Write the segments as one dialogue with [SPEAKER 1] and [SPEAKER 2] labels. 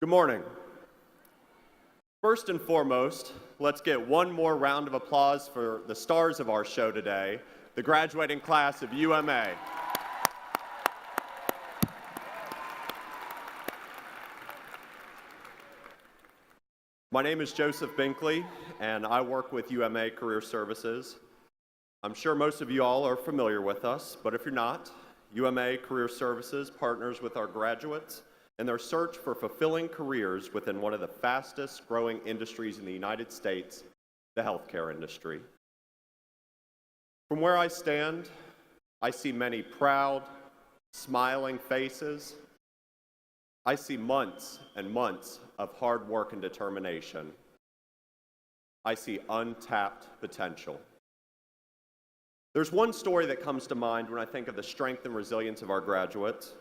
[SPEAKER 1] Good morning. First and foremost, let's get one more round of applause for the stars of our show today, the graduating class of UMA. My name is Joseph Binkley, and I work with UMA Career Services. I'm sure most of you all are familiar with us, but if you're not, UMA Career Services partners with our graduates in their search for fulfilling careers within one of the fastest growing industries in the United States, the healthcare industry. From where I stand, I see many proud, smiling faces. I see months and months of hard work and determination. I see untapped potential. There's one story that comes to mind when I think of the strength and resilience of our graduates.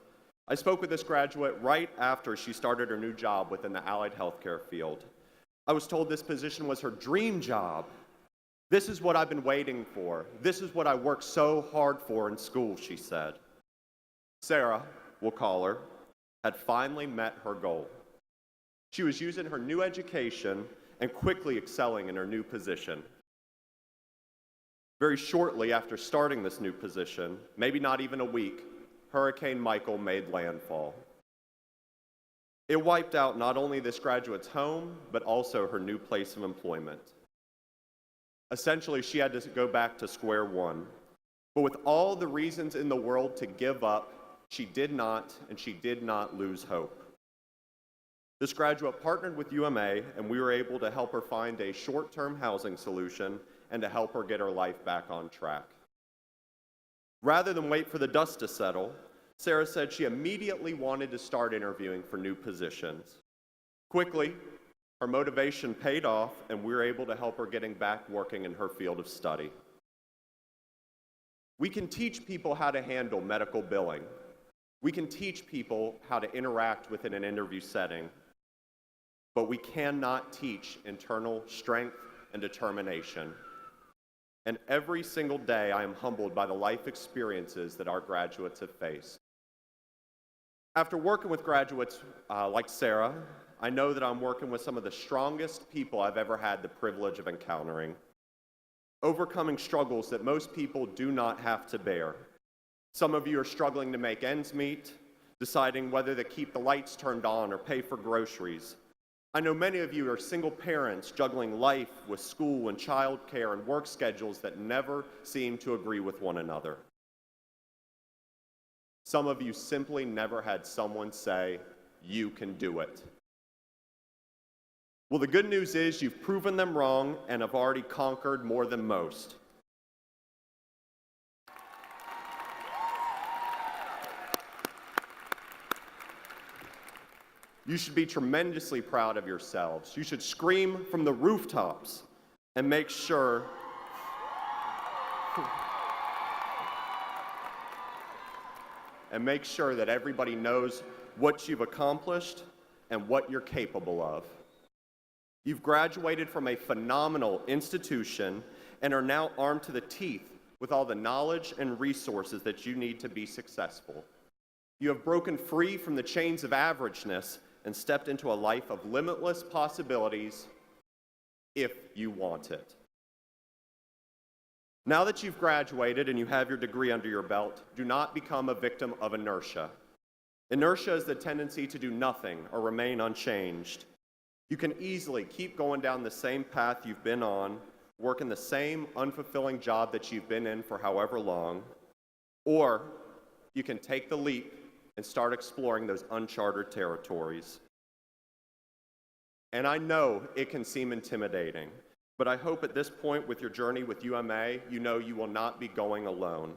[SPEAKER 1] I spoke with this graduate right after she started her new job within the allied healthcare field. I was told this position was her dream job. This is what I've been waiting for. This is what I worked so hard for in school, she said. Sarah, we'll call her, had finally met her goal. She was using her new education and quickly excelling in her new position. Very shortly after starting this new position, maybe not even a week, Hurricane Michael made landfall. It wiped out not only this graduate's home, but also her new place of employment. Essentially, she had to go back to square one. But with all the reasons in the world to give up, she did not, and she did not lose hope. This graduate partnered with UMA, and we were able to help her find a short-term housing solution and to help her get her life back on track. Rather than wait for the dust to settle, Sarah said she immediately wanted to start interviewing for new positions. Quickly, her motivation paid off, and we were able to help her getting back working in her field of study. We can teach people how to handle medical billing. We can teach people how to interact within an interview setting, but we cannot teach internal strength and determination. And every single day, I am humbled by the life experiences that our graduates have faced. After working with graduates like Sarah, I know that I'm working with some of the strongest people I've ever had the privilege of encountering, overcoming struggles that most people do not have to bear. Some of you are struggling to make ends meet, deciding whether to keep the lights turned on or pay for groceries. I know many of you are single parents juggling life with school and childcare and work schedules that never seem to agree with one another. Some of you simply never had someone say, "You can do it." Well, the good news is you've proven them wrong and have already conquered more than most. You should be tremendously proud of yourselves. You should scream from the rooftops and make sure that everybody knows what you've accomplished and what you're capable of. You've graduated from a phenomenal institution and are now armed to the teeth with all the knowledge and resources that you need to be successful. You have broken free from the chains of averageness and stepped into a life of limitless possibilities if you want it. Now that you've graduated and you have your degree under your belt, do not become a victim of inertia. Inertia is the tendency to do nothing or remain unchanged. You can easily keep going down the same path you've been on, working the same unfulfilling job that you've been in for however long, or you can take the leap and start exploring those uncharted territories. And I know it can seem intimidating, but I hope at this point with your journey with UMA, you know you will not be going alone.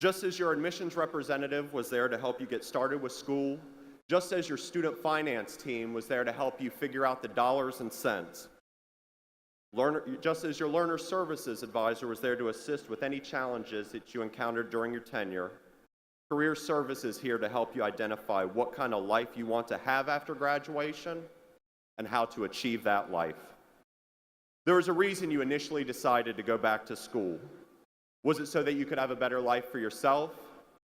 [SPEAKER 1] Just as your admissions representative was there to help you get started with school, just as your student finance team was there to help you figure out the dollars and cents, just as your learner services advisor was there to assist with any challenges that you encountered during your tenure, Career Service is here to help you identify what kind of life you want to have after graduation and how to achieve that life. There was a reason you initially decided to go back to school. Was it so that you could have a better life for yourself,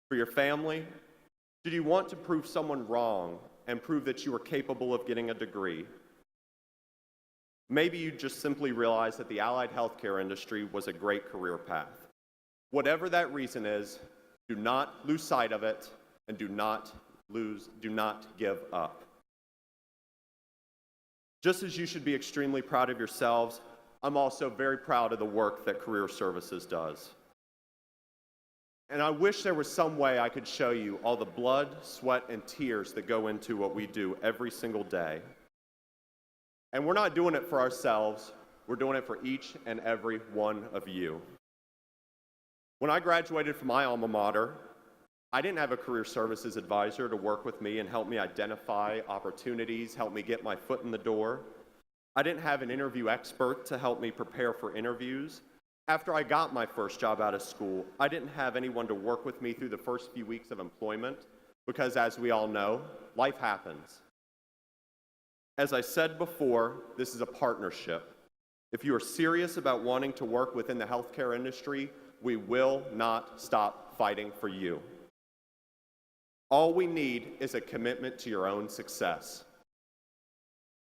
[SPEAKER 1] for your family? Did you want to prove someone wrong and prove that you are capable of getting a degree. Maybe you just simply realized that the allied healthcare industry was a great career path. Whatever that reason is, do not lose sight of it, and do not give up. Just as you should be extremely proud of yourselves, I'm also very proud of the work that Career Services does. And I wish there was some way I could show you all the blood, sweat, and tears that go into what we do every single day. And we're not doing it for ourselves, we're doing it for each and every one of you. When I graduated from my alma mater, I didn't have a career services advisor to work with me and help me identify opportunities, help me get my foot in the door. I didn't have an interview expert to help me prepare for interviews. After I got my first job out of school, I didn't have anyone to work with me through the first few weeks of employment because, as we all know, life happens. As I said before, this is a partnership. If you are serious about wanting to work within the healthcare industry, we will not stop fighting for you. All we need is a commitment to your own success.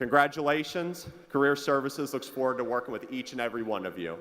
[SPEAKER 1] Congratulations. Career Services looks forward to working with each and every one of you.